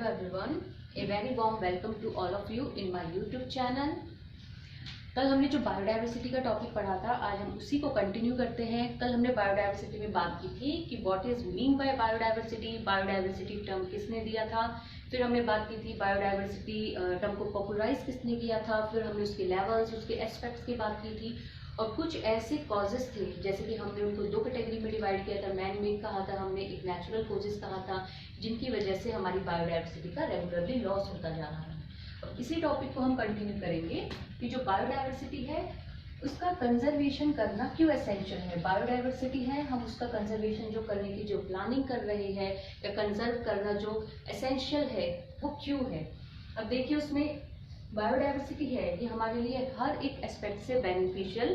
everyone, a very warm welcome to all of you in my YouTube channel। कल हमने जो biodiversity का topic पढ़ा था, आज हम उसी को कंटिन्यू करते हैं। कल हमने बायोडाइवर्सिटी में बात की थी कि what is mean by biodiversity, biodiversity term किसने दिया था। फिर हमने बात की थी बायोडाइवर्सिटी टर्म को पॉपुलराइज किसने किया था। फिर हमने उसके लेवल्स, उसके एस्पेक्ट्स की बात की थी और कुछ ऐसे कॉजेस थे जैसे कि हमने उनको दो कैटेगरी में डिवाइड किया था। मैन मेड कहा था हमने, एक नेचुरल कॉजेस कहा था, जिनकी वजह से हमारी बायोडाइवर्सिटी का रेगुलरली लॉस होता जा रहा है। और इसी टॉपिक को हम कंटिन्यू करेंगे कि जो बायोडाइवर्सिटी है उसका कंजर्वेशन करना क्यों एसेंशियल है। बायोडाइवर्सिटी है, हम उसका कंजर्वेशन जो करने की जो प्लानिंग कर रहे हैं या कंजर्व करना जो एसेंशियल है वो क्यों है। अब देखिए उसमें बायोडाइवर्सिटी है ये हमारे लिए हर एक एस्पेक्ट से बेनिफिशियल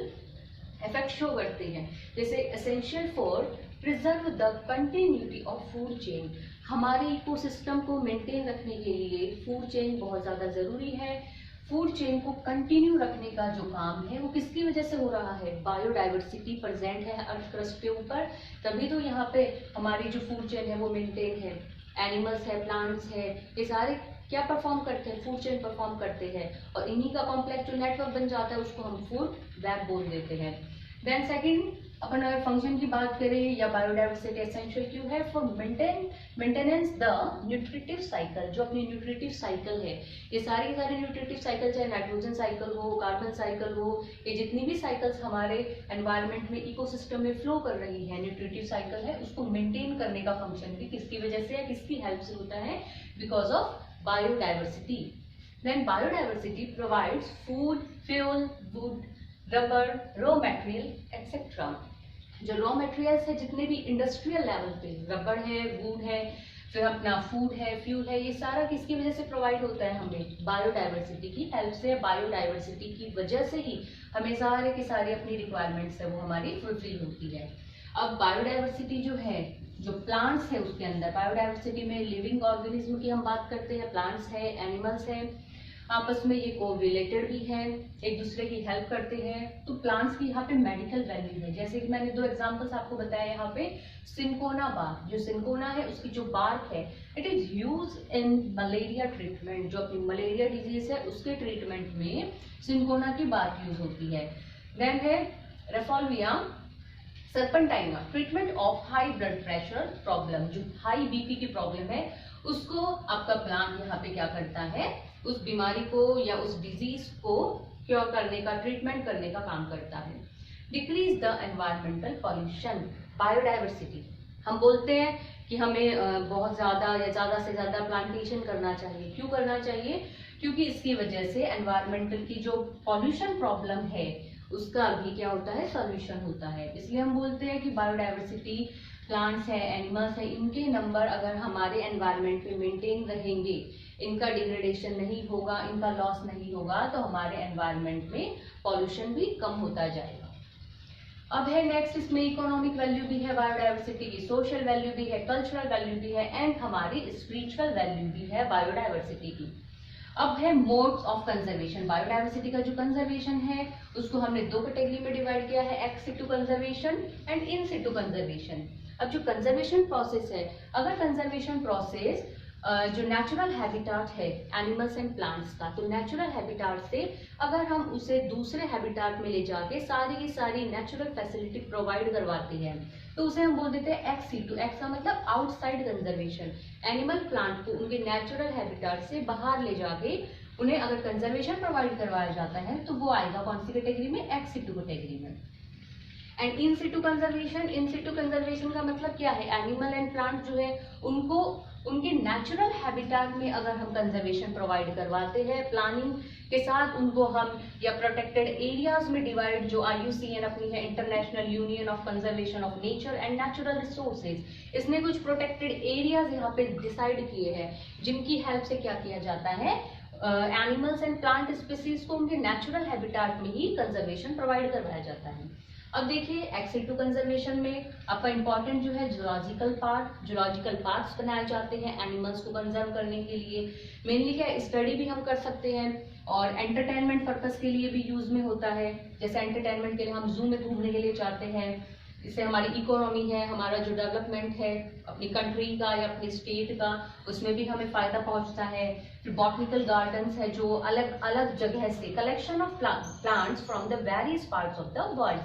इफेक्ट शो करते हैं। जैसे essential for preserve the continuity of food chain, हमारे इकोसिस्टम को मेंटेन रखने के लिए फूड चेन बहुत ज़्यादा ज़रूरी है। फूड चेन को कंटिन्यू रखने का जो काम है वो किसकी वजह से हो रहा है, बायोडाइवर्सिटी प्रेजेंट है अर्थ क्रस्ट के ऊपर, तभी तो यहाँ पे हमारी जो फूड चेन है वो मेंटेन है। एनिमल्स है, प्लांट्स है, ये सारे क्या परफॉर्म करते हैं, फूड चेन परफॉर्म करते हैं और इन्हीं का कॉम्प्लेक्स जो नेटवर्क बन जाता है उसको हम फूड वेब बोल देते हैं। देन सेकंड, अपन अगर फंक्शन की बात करें या बायोडाइवर्सिटी एसेंशियल क्यों है, for maintenance the nutritive cycle, जो अपनी न्यूट्रिटिव साइकिल है, ये सारी न्यूट्रिटिव साइकिल चाहे नाइट्रोजन साइकिल हो, कार्बन साइकिल हो, ये जितनी भी साइकिल्स हमारे एनवायरनमेंट में इकोसिस्टम में फ्लो कर रही है, न्यूट्रिटिव साइकिल है, उसको मेंटेन करने का फंक्शन भी किसकी वजह से या किसकी हेल्प से होता है, because of biodiversity. Then biodiversity provides food, fuel, wood, rubber, raw material, etc. जो रॉ मटेरियल्स है जितने भी इंडस्ट्रियल लेवल पे, रबर है, वुड है, फिर अपना फूड है, फ्यूल है, ये सारा किसकी वजह से प्रोवाइड होता है हमें, बायोडाइवर्सिटी की हेल्प से। बायोडाइवर्सिटी की वजह से ही हमें सारे के सारे अपनी रिक्वायरमेंट्स है वो हमारी फुलफिल होती है। अब बायोडाइवर्सिटी जो है, जो प्लांट्स है उसके अंदर, बायोडाइवर्सिटी में लिविंग ऑर्गेनिज्म की हम बात करते हैं, प्लांट्स है, एनिमल्स है, आपस में ये कोरिलेटेड भी है, एक दूसरे की हेल्प करते हैं। तो प्लांट्स की यहाँ पे मेडिकल वैल्यू है, जैसे कि मैंने दो एग्जांपल्स आपको बताया यहाँ पे। सिंकोना बार्क, जो सिंकोना है उसकी जो बार्क है it is use in malaria treatment, जो अपनी मलेरिया डिजीज है उसके ट्रीटमेंट में सिंकोना की बार्क यूज होती है। देन है rauvolfia serpentina, treatment of high blood pressure problem, जो हाई बीपी की प्रॉब्लम है उसको आपका प्लांट यहाँ पे क्या करता है, उस बीमारी को या उस डिजीज को क्योर करने का, ट्रीटमेंट करने का काम करता है। Decrease the environmental pollution, biodiversity हम बोलते हैं कि हमें बहुत ज़्यादा या ज़्यादा से ज़्यादा प्लांटेशन करना चाहिए। क्यों करना चाहिए, क्योंकि इसकी वजह से एनवायरमेंटल की जो पॉल्यूशन प्रॉब्लम है उसका भी क्या होता है, सॉल्यूशन होता है। इसलिए हम बोलते हैं कि बायोडाइवर्सिटी, प्लांट्स है, एनिमल्स है, इनके नंबर अगर हमारे एनवायरनमेंट पे मेंटेन रहेंगे, इनका डिग्रेडेशन नहीं होगा, इनका लॉस नहीं होगा, तो हमारे एनवायरनमेंट में पॉल्यूशन भी कम होता जाएगा। अब है नेक्स्ट, इसमें इकोनॉमिक वैल्यू भी है बायोडाइवर्सिटी की, सोशल वैल्यू भी है, कल्चरल वैल्यू भी है एंड हमारी स्पिरिचुअल वैल्यू भी है बायोडाइवर्सिटी की। अब है मोड्स ऑफ कंजर्वेशन, बायोडाइवर्सिटी का जो कंजर्वेशन है उसको हमने दो कैटेगरी में डिवाइड किया है, ex situ conservation and in Situ conservation. अब जो कंजर्वेशन प्रोसेस है, अगर कंजर्वेशन प्रोसेस जो नेचुरल हैबिटाट है एनिमल्स एंड प्लांट्स का, तो नेचुरल हैबिटाट से अगर हम उसे दूसरे हैबिटाट में ले जाके सारी की सारी नेचुरल फैसिलिटी प्रोवाइड करवाते हैं तो उसे हम बोल देते हैं एक्स सिटू। एक्स का मतलब आउटसाइड कंजर्वेशन, एनिमल प्लांट को उनके नेचुरल हैबिटाट से बाहर ले जाके उन्हें अगर कंजर्वेशन प्रोवाइड करवाया जाता है तो वो आएगा कौन सी कैटेगरी में, एक्स सिटू कैटेगरी में। And in Situ conservation, in Situ conservation का मतलब क्या है, एनिमल एंड प्लांट जो है उनको उनके नेचुरल हैबिटाट में अगर हम कंजर्वेशन प्रोवाइड करवाते हैं, प्लानिंग के साथ उनको हम या प्रोटेक्टेड एरियाज में डिवाइड, जो IUCN अपनी है, international union of conservation of nature and natural resources, इसने कुछ प्रोटेक्टेड एरियाज यहाँ पे डिसाइड किए हैं जिनकी हेल्प से क्या किया जाता है, एनिमल्स एंड प्लांट स्पीसीज को उनके नेचुरल हैबिटाट में ही कंजर्वेशन प्रोवाइड करवाया जाता है। अब देखिए एक्स सिटू कंजर्वेशन में आपका इंपॉर्टेंट जो है जूलॉजिकल पार्ट, जूलॉजिकल पार्क्स बनाए जाते हैं एनिमल्स को कंजर्व करने के लिए। मेनली क्या स्टडी भी हम कर सकते हैं और एंटरटेनमेंट पर्पस के लिए भी यूज में होता है, जैसे एंटरटेनमेंट के लिए हम जू में घूमने के लिए चाहते हैं इससे हमारी इकोनॉमी है, हमारा जो डेवलपमेंट है अपनी कंट्री का या अपनी स्टेट का, उसमें भी हमें फायदा पहुंचता है। फिर बॉटनिकल गार्डन्स है जो अलग अलग जगह से, collection of plants from the various parts of the world,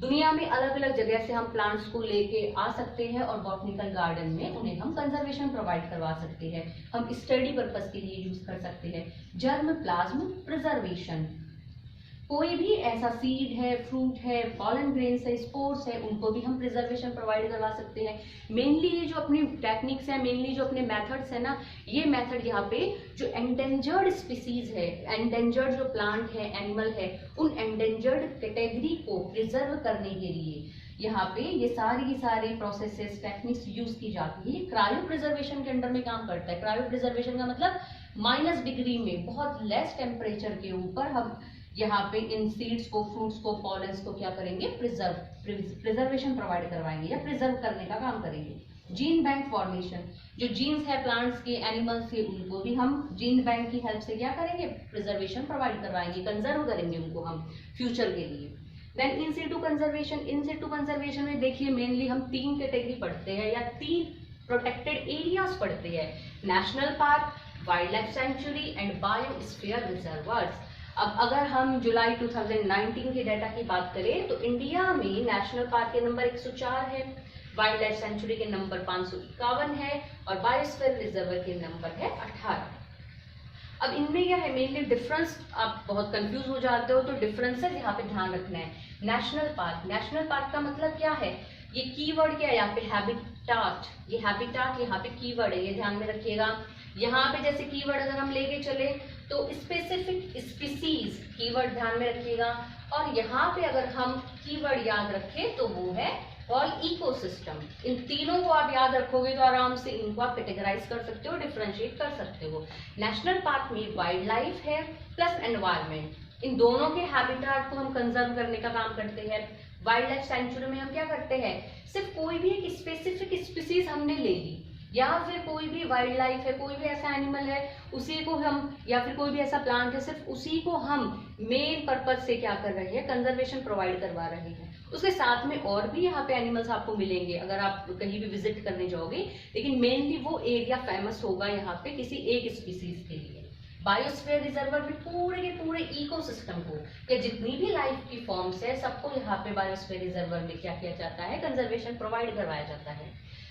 दुनिया में अलग अलग जगह से हम प्लांट्स को लेके आ सकते हैं और बॉटनिकल गार्डन में उन्हें हम कंजर्वेशन प्रोवाइड करवा सकते हैं, हम स्टडी पर्पस के लिए यूज कर सकते हैं। जर्म प्लाज्म प्रिजर्वेशन, कोई भी ऐसा सीड है, फ्रूट है, पॉलन ग्रेन्स है, स्पोर्स है, उनको भी हम प्रिजर्वेशन प्रोवाइड करवा सकते हैं। मेनली ये जो अपनी टेक्निक्स है, मेनली जो अपने मेथड्स है ना, ये मेथड यहाँ पे जो एंडेंजर्ड स्पीसीज है, एंडेंजर्ड जो प्लांट है, एनिमल है, उन एंडेंजर्ड कैटेगरी को प्रिजर्व करने के लिए यहाँ पे ये सारी की सारी प्रोसेसेस, टेक्निक्स यूज की जाती है। क्रायो प्रिजर्वेशन के अंडर में काम करता है। क्रायो प्रिजर्वेशन का मतलब -डिग्री में, बहुत लेस टेम्परेचर के ऊपर हम यहाँ पे इन सीड्स को, फ्रूट्स को, पॉलन्स को क्या करेंगे, प्रिजर्वेशन प्रोवाइड करवाएंगे या प्रिजर्व करने का काम करेंगे। जीन बैंक फॉर्मेशन, जो जीन्स है प्लांट्स के, एनिमल्स के, उनको भी हम जीन बैंक की हेल्प से क्या करेंगे, प्रिजर्वेशन प्रोवाइड करवाएंगे, कंजर्व करेंगे उनको हम फ्यूचर के लिए। Then in Situ conservation, in Situ conservation में देखिए मेनली हम 3 कैटेगरी पढ़ते हैं या 3 प्रोटेक्टेड एरियाज पढ़ते हैं, national park, wild life sanctuary and biosphere reservoirs. अब अगर हम जुलाई 2019 के डाटा की बात करें तो इंडिया में नेशनल पार्क के नंबर 104 है, वाइल्ड लाइफ सेंचुरी के नंबर 551 है और बायोस्फीयर रिजर्व के नंबर है 18। अब इनमें क्या है मेनली डिफरेंस, आप बहुत कंफ्यूज हो जाते हो तो डिफरेंसेस यहाँ पे ध्यान रखना है। नेशनल पार्क का मतलब क्या है, ये कीवर्ड क्या है यहाँ पे, हैबिटाट, ये हैबिटाट यहाँ पे कीवर्ड है, ये ध्यान में रखिएगा। यहाँ पे जैसे कीवर्ड अगर हम लेके चले तो स्पेसिफिक स्पीसीज कीवर्ड ध्यान में रखिएगा, और यहाँ पे अगर हम कीवर्ड याद रखें तो वो है ऑल इकोसिस्टम। इन तीनों को आप याद रखोगे तो आराम से इनको आप कैटेगराइज कर सकते हो, डिफरेंशिएट कर सकते हो। नेशनल पार्क में वाइल्ड लाइफ है प्लस एनवायरमेंट, इन दोनों के हैबिटाट को हम कंजर्व करने का काम करते हैं। वाइल्ड लाइफ सेंचुरी में हम क्या करते हैं, सिर्फ कोई भी एक स्पेसिफिक स्पीसीज हमने ले ली, या फिर कोई भी वाइल्ड लाइफ है, कोई भी ऐसा एनिमल है, उसी को हम, या फिर कोई भी ऐसा प्लांट है, सिर्फ उसी को हम मेन पर्पज से क्या कर रहे हैं, कंजर्वेशन प्रोवाइड करवा रहे हैं। उसके साथ में और भी यहाँ पे एनिमल्स आपको मिलेंगे अगर आप कहीं भी विजिट करने जाओगे, लेकिन मेनली वो एरिया फेमस होगा यहाँ पे किसी एक स्पीसीज के लिए। बायोस्फीयर रिजर्वर में पूरे के पूरे इकोसिस्टम को या जितनी भी लाइफ की फॉर्म्स है सबको यहाँ पे बायोस्फीयर रिजर्वर में क्या किया जाता है, कंजर्वेशन प्रोवाइड करवाया जाता है।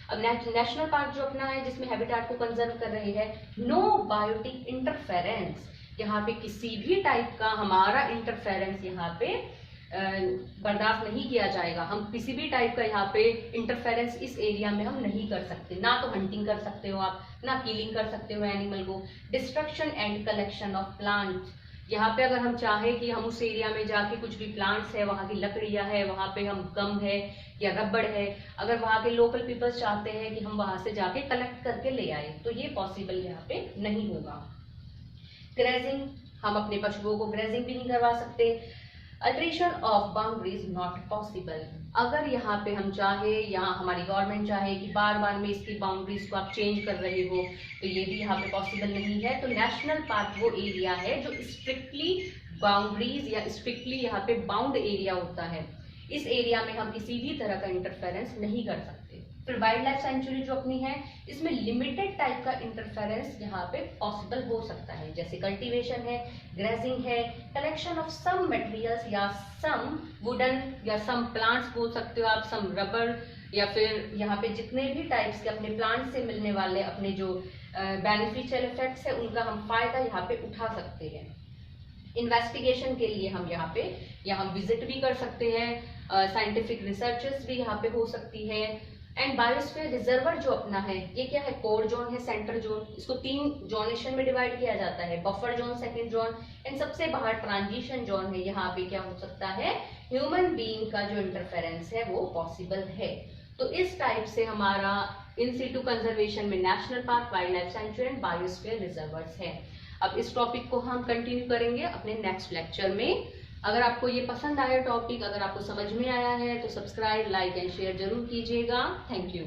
अब नेशनल पार्क जो अपना है जिसमें हैबिटाट को कंजर्व कर रही है, नो बायोटिक इंटरफेरेंस, यहाँ पे किसी भी टाइप का हमारा इंटरफेरेंस यहाँ पे बर्दाश्त नहीं किया जाएगा। हम किसी भी टाइप का यहाँ पे इंटरफेरेंस इस एरिया में हम नहीं कर सकते, ना तो हंटिंग कर सकते हो आप, ना किलिंग कर सकते हो एनिमल को। Destruction and collection of plants, यहाँ पे अगर हम चाहें कि हम उस एरिया में जाके कुछ भी प्लांट्स है, वहाँ की लकड़ियाँ है, वहाँ पे हम गम है या रबड़ है, अगर वहाँ के लोकल पीपल्स चाहते हैं कि हम वहाँ से जाके कलेक्ट करके ले आए तो ये पॉसिबल यहाँ पे नहीं होगा। ग्रेजिंग, हम अपने पशुओं को ग्रेजिंग भी नहीं करवा सकते। Alteration of boundaries not possible, अगर यहाँ पे हम चाहे, यहाँ हमारी गवर्नमेंट चाहे कि बार बार में इसकी बाउंड्रीज को आप चेंज कर रहे हो तो ये भी यहाँ पे पॉसिबल नहीं है। तो नेशनल पार्क वो एरिया है जो स्ट्रिक्टली बाउंड्रीज या स्ट्रिक्टली यहाँ पे बाउंड एरिया होता है, इस एरिया में हम किसी भी तरह का इंटरफेरेंस नहीं कर सकते। फिर वाइल्ड लाइफ सेंचुरी जो अपनी है इसमें लिमिटेड टाइप का इंटरफेरेंस यहाँ पे पॉसिबल हो सकता है, जैसे कल्टीवेशन है, ग्रेजिंग है, कलेक्शन ऑफ सम मटेरियल्स या सम वुडन या सम प्लांट्स बोल सकते हो आप, सम रबर, या फिर यहाँ पे जितने भी टाइप्स के अपने प्लांट से मिलने वाले अपने जो बेनिफिशियल इफेक्ट्स है उनका हम फायदा यहाँ पे उठा सकते हैं। इन्वेस्टिगेशन के लिए हम यहाँ पे हम विजिट भी कर सकते हैं, साइंटिफिक रिसर्चेस भी यहाँ पे हो सकती है। एंड बायोस्फीयर रिजर्वर जो अपना है ये क्या है, कोर जोन है, सेंटर जोन, इसको 3 जोनेशन में डिवाइड किया जाता है, buffer zone, second zone and सबसे बाहर ट्रांजिशन जोन है। यहाँ पे क्या हो सकता है, ह्यूमन बीइंग का जो इंटरफेरेंस है वो पॉसिबल है। तो इस टाइप से हमारा इन सिटू कंजर्वेशन में national park, wild life sanctuary and biosphere reservoirs है। अब इस टॉपिक को हम कंटिन्यू करेंगे अपने नेक्स्ट लेक्चर में। अगर आपको ये पसंद आया टॉपिक, अगर आपको समझ में आया है तो सब्सक्राइब, लाइक एंड शेयर जरूर कीजिएगा। Thank you.